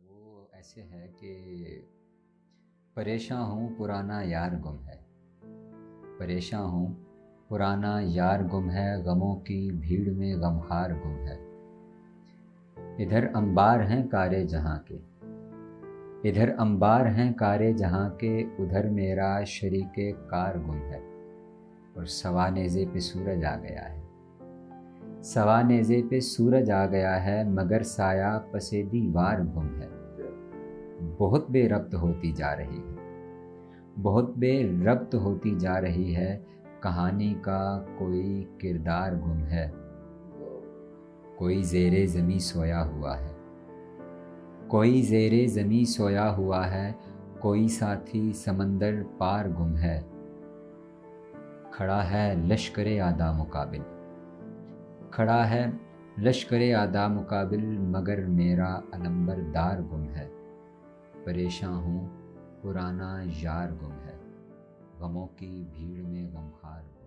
وہ ایسے ہے کہ پریشاں ہوں پرانا یار گم ہے، پریشاں ہوں پرانا یار گم ہے، غموں کی بھیڑ میں غمخوار گم ہے۔ ادھر انبار ہیں کارے جہاں کے، ادھر انبار ہیں کارے جہاں کے، ادھر میرا شریک کار گم ہے۔ اور سوا نیزے پہ سورج آ گیا ہے، سوا نیزے پہ سورج آ گیا ہے، مگر سایہ پس دیوار گم ہے۔ بہت بے ربط ہوتی جا رہی ہے، بہت بے ربط ہوتی جا رہی ہے، کہانی کا کوئی کردار گم ہے۔ کوئی زیر زمیں سویا ہوا ہے، کوئی زیر زمیں سویا ہوا ہے، کوئی ساتھی سمندر پار گم ہے۔ کھڑا ہے لشکر اعداء مقابل، کھڑا ہے لشکر اعداء مقابل، مگر میرا علمبردار گم ہے۔ پریشاں ہوں پرانا یار گم ہے، غموں کی بھیڑ میں غمخوار گم ہے۔